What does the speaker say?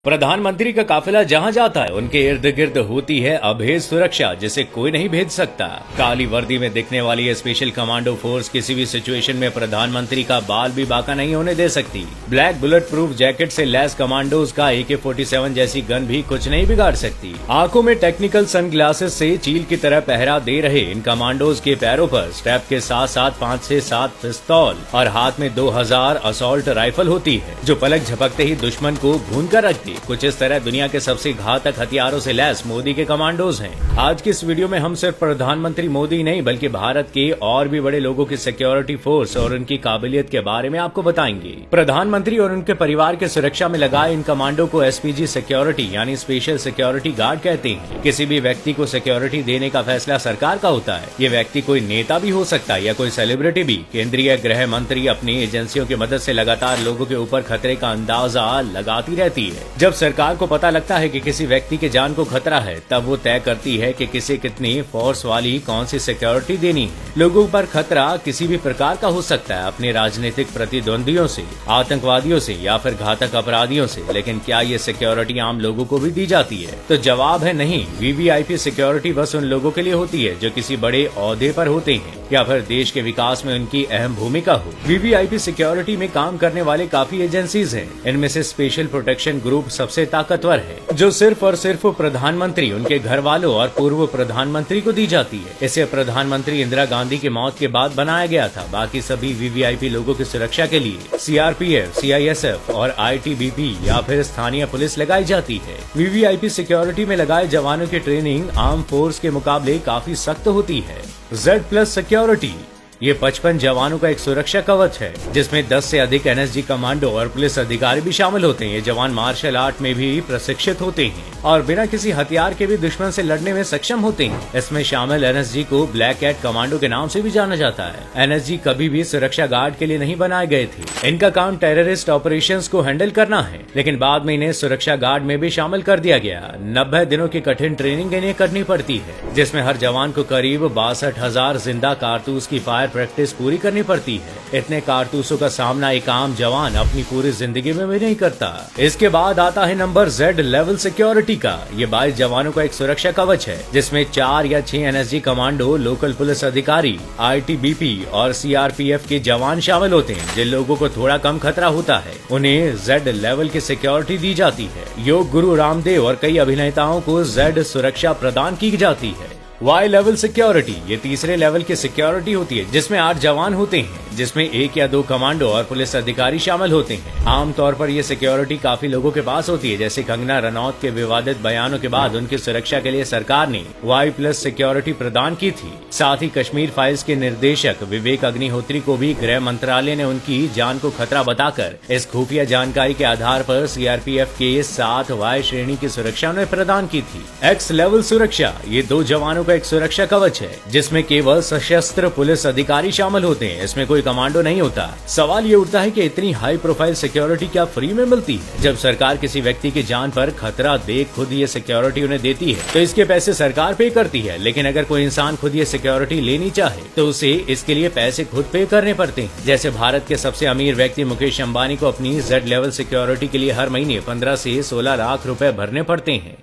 प्रधानमंत्री का काफिला जहां जाता है उनके इर्द गिर्द होती है अभेद सुरक्षा जिसे कोई नहीं भेज सकता। काली वर्दी में दिखने वाली ये स्पेशल कमांडो फोर्स किसी भी सिचुएशन में प्रधानमंत्री का बाल भी बाका नहीं होने दे सकती। ब्लैक बुलेट प्रूफ जैकेट से लैस कमांडोज का AK-47 जैसी गन भी कुछ नहीं बिगाड़ सकती। आंखों में टेक्निकल सनग्लासेस से चील की तरह पहरा दे रहे इन कमांडोज के पैरों पर स्ट्रैप के साथ साथ 5 से 7 पिस्तौल और हाथ में 2000 असॉल्ट राइफल होती है जो पलक झपकते ही दुश्मन को भून कर रखती। कुछ इस तरह दुनिया के सबसे घातक हथियारों से लैस मोदी के कमांडोज हैं। आज की इस वीडियो में हम सिर्फ प्रधानमंत्री मोदी नहीं बल्कि भारत के और भी बड़े लोगों की सिक्योरिटी फोर्स और उनकी काबिलियत के बारे में आपको बताएंगे। प्रधानमंत्री और उनके परिवार के सुरक्षा में लगाए इन कमांडो को SPG सिक्योरिटी यानी स्पेशल सिक्योरिटी गार्ड कहते हैं। किसी भी व्यक्ति को सिक्योरिटी देने का फैसला सरकार का होता है। ये व्यक्ति कोई नेता भी हो सकता है या कोई सेलिब्रिटी भी। केंद्रीय गृह मंत्री अपनी एजेंसियों की मदद से लगातार लोगों के ऊपर खतरे का अंदाजा लगाती रहती है। जब सरकार को पता लगता है कि किसी व्यक्ति के जान को खतरा है तब वो तय करती है कि किसे कितनी फोर्स वाली कौन सी सिक्योरिटी देनी है। लोगों पर खतरा किसी भी प्रकार का हो सकता है, अपने राजनीतिक प्रतिद्वंदियों से, आतंकवादियों से या फिर घातक अपराधियों से। लेकिन क्या ये सिक्योरिटी आम लोगों को भी दी जाती है? तो जवाब है नहीं। VVIP सिक्योरिटी बस उन लोगों के लिए होती है जो किसी बड़े ओहदे पर होते हैं या फिर देश के विकास में उनकी अहम भूमिका हो। VVIP सिक्योरिटी में काम करने वाले काफी एजेंसीज हैं। इनमें से स्पेशल प्रोटेक्शन ग्रुप सबसे ताकतवर है जो सिर्फ और सिर्फ प्रधानमंत्री, उनके घर वालों और पूर्व प्रधानमंत्री को दी जाती है। इसे प्रधानमंत्री इंदिरा गांधी की मौत के बाद बनाया गया था। बाकी सभी VVIP लोगों की सुरक्षा के लिए CRPF, CISF और ITBP या फिर स्थानीय पुलिस लगाई जाती है। VVIP सिक्योरिटी में लगाए जवानों की ट्रेनिंग आर्म फोर्स के मुकाबले काफी सख्त होती है। Z+ सिक्योरिटी ये 55 जवानों का एक सुरक्षा कवच है जिसमें 10 से अधिक NSG कमांडो और पुलिस अधिकारी भी शामिल होते हैं। ये जवान मार्शल आर्ट में भी प्रशिक्षित होते हैं और बिना किसी हथियार के भी दुश्मन से लड़ने में सक्षम होते हैं। इसमें शामिल NSG को ब्लैक कैट कमांडो के नाम से भी जाना जाता है। NSG कभी भी सुरक्षा गार्ड के लिए नहीं बनाए गए थे। इनका काम टेररिस्ट ऑपरेशंस को हैंडल करना है, लेकिन बाद में इन्हें सुरक्षा गार्ड में भी शामिल कर दिया गया। 90 दिनों की कठिन ट्रेनिंग इन्हें करनी पड़ती है जिसमें हर जवान को करीब 62,000 जिंदा कारतूस की फायर प्रैक्टिस पूरी करनी पड़ती है। इतने कारतूसों का सामना एक आम जवान अपनी पूरी जिंदगी में भी नहीं करता। इसके बाद आता है नंबर Z लेवल सिक्योरिटी का। ये 22 जवानों का एक सुरक्षा कवच है जिसमें 4 या 6 NSG कमांडो, लोकल पुलिस अधिकारी, ITBP और CRPF के जवान शामिल होते हैं। जिन लोगों को थोड़ा कम खतरा होता है उन्हें Z लेवल की सिक्योरिटी दी जाती है। योग गुरु रामदेव और कई अभिनेताओं को Z सुरक्षा प्रदान की जाती है। Y लेवल सिक्योरिटी ये तीसरे लेवल की सिक्योरिटी होती है जिसमें 8 जवान होते हैं जिसमें 1 या 2 कमांडो और पुलिस अधिकारी शामिल होते हैं। आमतौर पर ये सिक्योरिटी काफी लोगों के पास होती है। जैसे कंगना रनौत के विवादित बयानों के बाद उनकी सुरक्षा के लिए सरकार ने Y+ सिक्योरिटी प्रदान की थी। साथ ही कश्मीर फाइल्स के निर्देशक विवेक अग्निहोत्री को भी गृह मंत्रालय ने उनकी जान को खतरा बताकर इस खुफिया जानकारी के आधार पर CRPF के 7 Y श्रेणी की सुरक्षा उन्हें प्रदान की थी। X लेवल सुरक्षा ये 2 जवानों का एक सुरक्षा कवच है जिसमें केवल सशस्त्र पुलिस अधिकारी शामिल होते हैं। इसमें कोई कमांडो नहीं होता। सवाल ये उठता है कि इतनी हाई प्रोफाइल सिक्योरिटी क्या फ्री में मिलती है? जब सरकार किसी व्यक्ति की जान पर खतरा देख खुद ये सिक्योरिटी उन्हें देती है तो इसके पैसे सरकार पे करती है। लेकिन अगर कोई इंसान खुद ये सिक्योरिटी लेनी चाहे तो उसे इसके लिए पैसे खुद पे करने पड़ते हैं। जैसे भारत के सबसे अमीर व्यक्ति मुकेश अंबानी को अपनी Z लेवल सिक्योरिटी के लिए हर महीने 15 से 16 लाख रुपए भरने पड़ते हैं।